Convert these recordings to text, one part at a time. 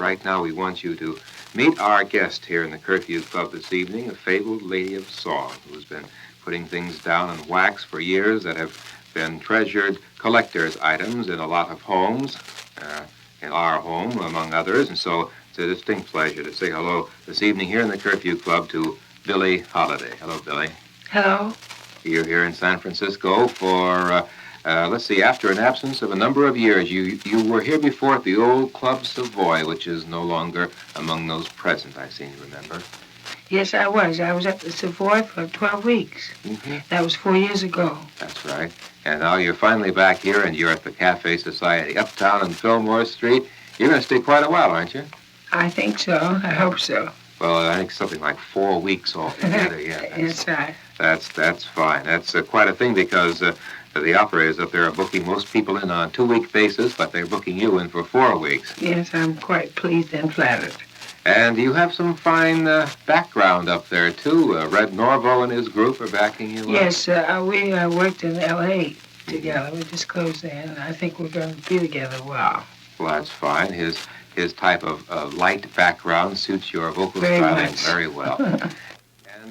right now we want you to meet our guest here in the Curfew Club this evening, a fabled lady of song who's been putting things down in wax for years that have been treasured collector's items in a lot of homes, in our home, among others. And so it's a distinct pleasure to say hello this evening here in the Curfew Club to Billie Holiday. Hello, Billie. Hello. You're here in San Francisco for, let's see, after an absence of a number of years. You were here before at the old Club Savoy, which is no longer among those present, I seem to remember. Yes, I was. I was at the Savoy for 12 weeks. Mm-hmm. That was 4 years ago. That's right. And now you're finally back here, and you're at the Cafe Society uptown on Fillmore Street. You're going to stay quite a while, aren't you? I think so. I hope so. Well, I think something like 4 weeks altogether, yeah. That's right. That's fine. That's quite a thing because the operators up there are booking most people in on a 2-week basis, but they're booking you in for 4 weeks. Yes, I'm quite pleased and flattered. And you have some fine background up there, too. Red Norvo and his group are backing you up. Yes, we worked in L.A. together. We just closed there, and I think we're going to be together well. Well, that's fine. His type of light background suits your vocal Very styling much. very well.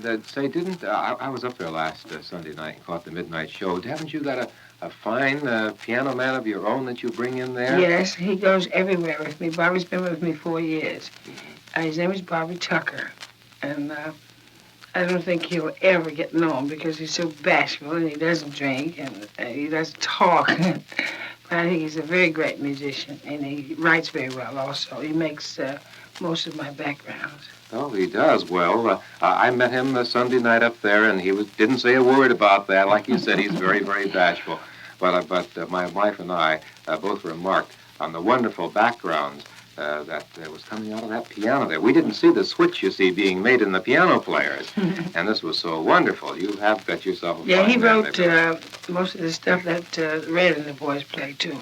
And say, I was up there last Sunday night and caught the midnight show. Haven't you got a fine piano man of your own that you bring in there? Yes, he goes everywhere with me. Bobby's been with me 4 years. His name is Bobby Tucker, and I don't think he'll ever get known because he's so bashful and he doesn't drink and he doesn't talk. But I think he's a very great musician, and he writes very well also. He makes most of my backgrounds. Oh, he does. Well, I met him Sunday night up there, and he didn't say a word about that. Like you said, he's very, very bashful. But my wife and I both remarked on the wonderful backgrounds that was coming out of that piano there. We didn't see the switch, you see, being made in the piano players. And this was so wonderful. You have got yourself a Yeah, fine he man wrote there. most of the stuff that Red and the boys play, too.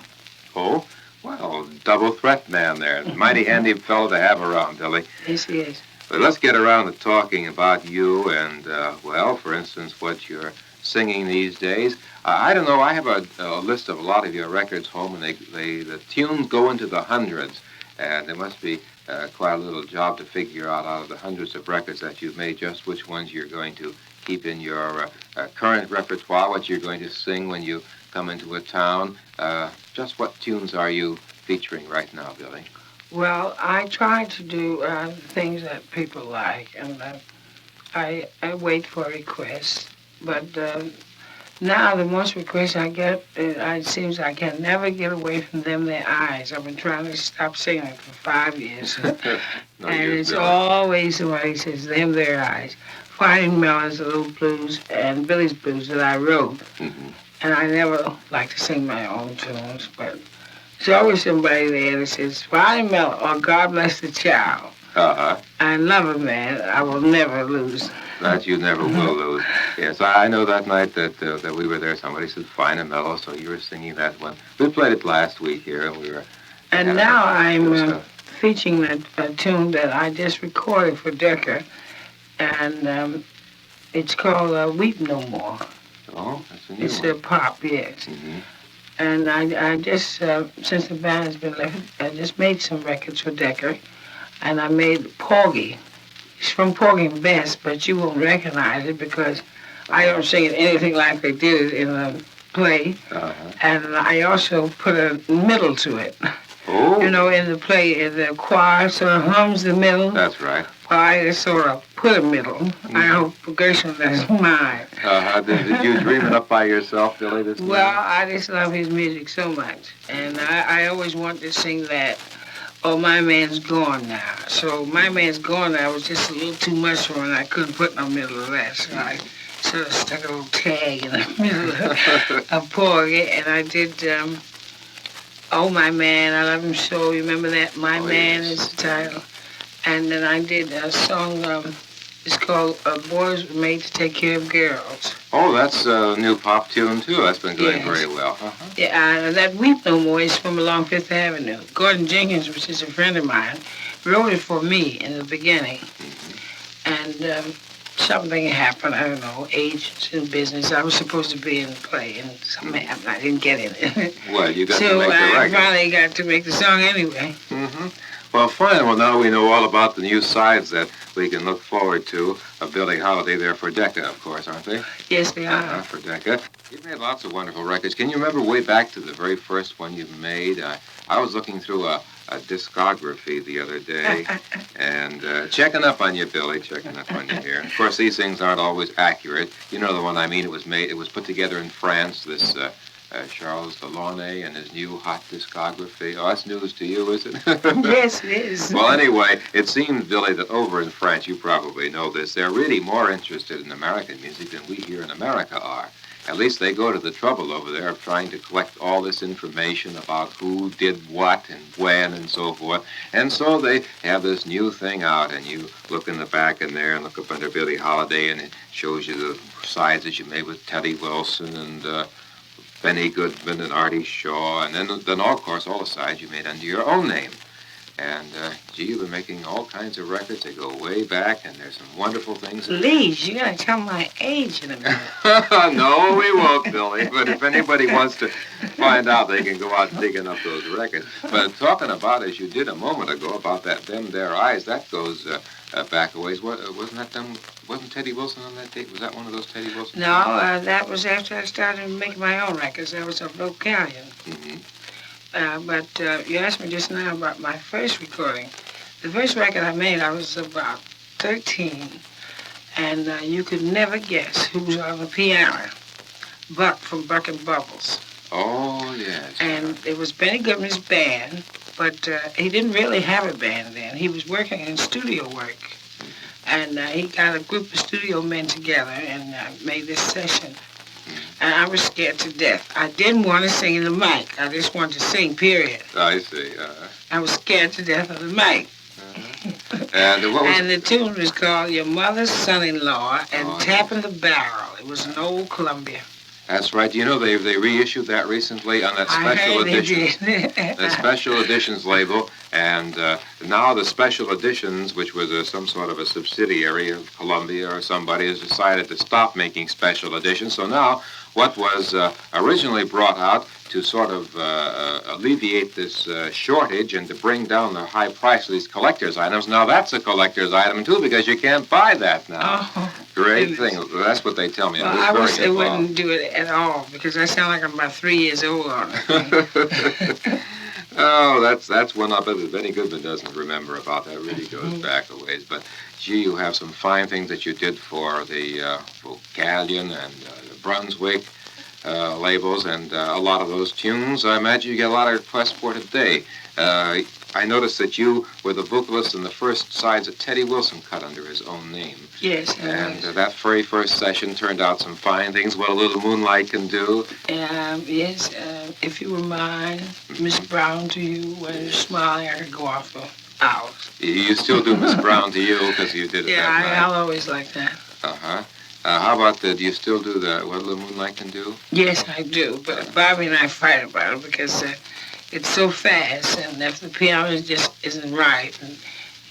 Oh, well, double threat man there. Mighty handy fellow to have around, Billy. Yes, he is. But let's get around to talking about you and, well, for instance, what you're singing these days. I don't know, I have a list of a lot of your records home, and the tunes go into the hundreds. And there must be quite a little job to figure out of the hundreds of records that you've made, just which ones you're going to keep in your current repertoire, what you're going to sing when you come into a town. Just what tunes are you featuring right now, Billy? Well, I try to do things that people like, and I wait for requests. But now the most requests I get, it seems I can never get away from them, their eyes. I've been trying to stop singing for 5 years. No, And it's Billy. always somebody says, them, their eyes. Finding Melon's Little Blues and Billy's Blues that I wrote. Mm-hmm. And I never like to sing my own tunes, but there's always somebody there that says, Finding Melon or God Bless the Child. Uh-huh. I love a man I will never lose. That you never will lose. Yes, I know that night that we were there, somebody said fine and mellow, so you were singing that one. We played it last week here, and we were... And now I'm featuring a tune that I just recorded for Decker, and it's called Weep No More. Oh, that's a new It's one. a pop, yes. Mm-hmm. And I just, since the band has been left, I just made some records for Decker, and I made Porgy. It's from Porgy and Bess, but you won't recognize it because I don't sing it anything like they did it in the play. Uh-huh. And I also put a middle to it. Oh, You know, in the play, the choir sort of hums the middle. that's right. Well, I just sort of put a middle. I hope Gershwin doesn't mind. Did you dream it up by yourself, Billy, this Well, morning? I just love his music so much. And I always wanted to sing that. Oh, My Man's Gone Now. So My Man's Gone Now was just a little too much for me, and I couldn't put no middle of that. So I sort of stuck a little tag in the middle of Porgy, and I did Oh, My Man, I Love Him So. You remember that? My Man yes. is the title. And then I did a song, it's called Boys Were Made to Take Care of Girls. Oh, that's a new pop tune, too. That's been going Yes. very well. Uh-huh. Yeah, that Weep No More is from along Fifth Avenue. Gordon Jenkins, which is a friend of mine, wrote it for me in the beginning. And something happened, I don't know, agents in business. I was supposed to be in the play, and something happened. I didn't get in it. Well, you got to So make the I record. finally got to make the song anyway. Mm-hmm. Well, fine. Well, now we know all about the new sides that we can look forward to of Billie Holiday. They're for Decca, of course, aren't they? Yes, they are. For Decca. You've made lots of wonderful records. Can you remember way back to the very first one you made? I was looking through a discography the other day and checking up on you, Billy, checking up on you here. Of course, these things aren't always accurate. You know the one I mean. It was put together in France, this Charles Delaunay and his new hot discography. Oh, that's news to you, is it? Yes, it is. Well, anyway, it seems, Billy, that over in France, you probably know this, they're really more interested in American music than we here in America are. At least they go to the trouble over there of trying to collect all this information about who did what and when and so forth. And so they have this new thing out, and you look in the back in there and look up under Billie Holiday, and it shows you the sides that you made with Teddy Wilson and Benny Goodman and Artie Shaw, and then of course, all the sides you made under your own name. And, gee, you've been making all kinds of records. They go way back, and there's some wonderful things. Please, you gotta tell my age in a minute. No, we won't, Billy. But if anybody wants to find out, they can go out digging up those records. But talking about, as you did a moment ago, about that Them There Eyes, that goes back a ways. Wasn't that done? Wasn't Teddy Wilson on that tape? Was that one of those Teddy Wilson? No, that was after I started making my own records. That was a vocalion. Mm-hmm. But you asked me just now about my first recording. The first record I made, I was about 13, and you could never guess who was on the piano. Buck from Buck and Bubbles. Oh, yes. And it was Benny Goodman's band, but he didn't really have a band then. He was working in studio work. And he got a group of studio men together and made this session. And I was scared to death. I didn't want to sing in the mic. I just wanted to sing, period. I see. I was scared to death of the mic. And what was... And the tune was called Your Mother's Son-in-Law and Tapping the Barrel. It was an old Columbia. That's right. You know, they reissued that recently on that special edition. The special editions label. And now the special editions, which was some sort of a subsidiary of Columbia or somebody, has decided to stop making special editions. So now what was originally brought out to sort of alleviate this shortage and to bring down the high price of these collector's items, now that's a collector's item too, because you can't buy that now. Oh, great thing. That's what they tell me. Well, I wish they wouldn't do it at all, because I sound like I'm about 3 years old on it. Oh, that's one of it that Benny Goodman doesn't remember about. That really goes back a ways. But, gee, you have some fine things that you did for the Vocalion and the Brunswick labels, and a lot of those tunes. I imagine you get a lot of requests for today. I noticed that you were the vocalist in the first sides that Teddy Wilson cut under his own name. Yes, and that very first session turned out some fine things, what a little moonlight can do. Yes, if you were mine, Miss Brown to you, when you're smiling, I could go off for hours. You still do Miss Brown to you, because you did it that night. Yeah, I'll always like that. Uh-huh. How about do you still do the What a Little Moonlight Can Do? Yes, I do, but Bobby and I fight about it because it's so fast, and if the piano just isn't right, and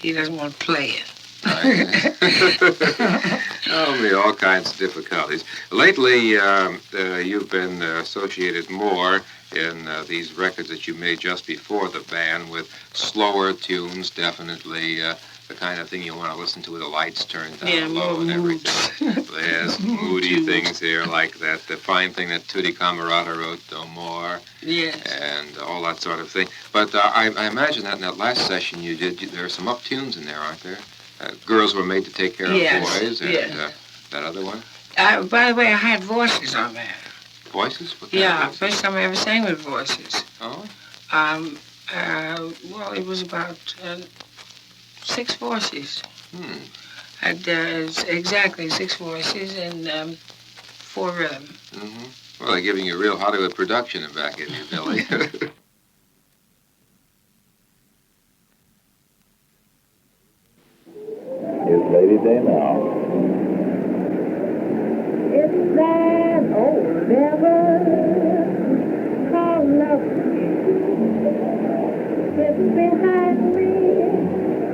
he doesn't want to play it. There'll be all kinds of difficulties. Lately, you've been associated more in these records that you made just before the band with slower tunes, definitely the kind of thing you want to listen to with the lights turned down low and everything. There's moody things here like that. The fine thing that Tutti Camerata wrote, No More. Yes. And all that sort of thing. But I imagine that in that last session you did, there are some up tunes in there, aren't there? Girls Were Made to Take Care of Boys, and that other one. By the way, I had voices on that. Voices? First time I ever sang with voices. Oh? Well, it was about 6 voices. Had exactly 6 voices and 4 rhythm. Mm-hmm. Well, they're giving you real Hollywood production back in you, Billy. It's Lady Day now. It's that old devil called love. It's behind me,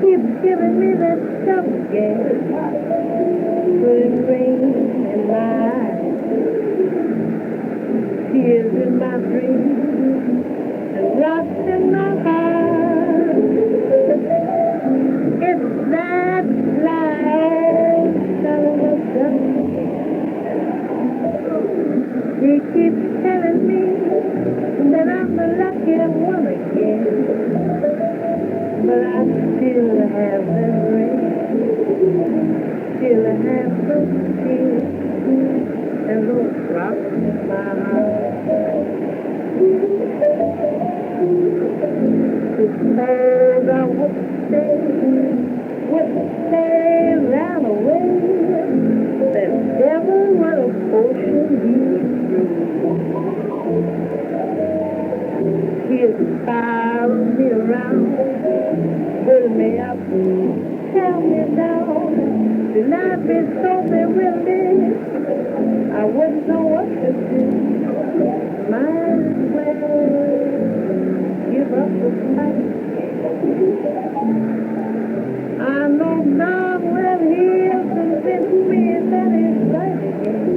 keeps giving me the stuff again. Putting rain in my eyes, tears in my dreams, and rust in my heart. get one again, but I still have that rain, still have those tears, and those drops in my heart. Suppose I would stay right away, the devil would have potion he through. He'd spiral me around, pull me up, tear me down, till I'd be so bewildered, I wouldn't know what to do. Might as well give up the fight. I know God will heal convince me that it's right again.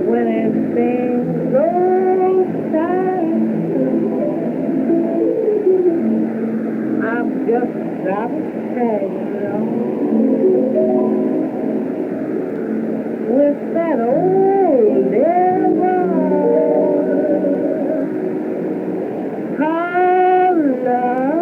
When everything goes silent, I've just got to tag along with that old devil called love.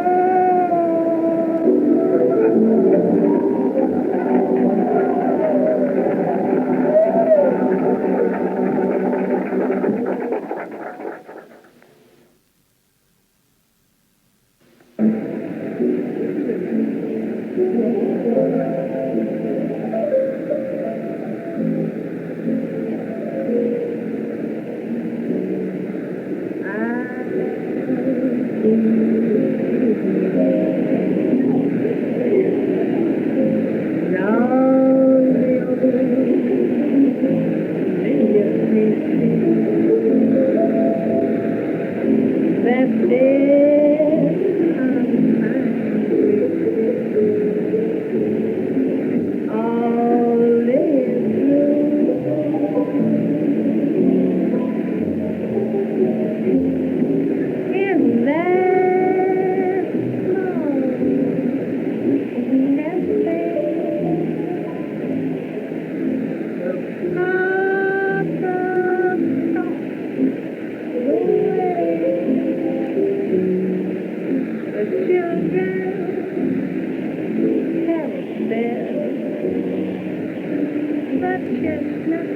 Chestnut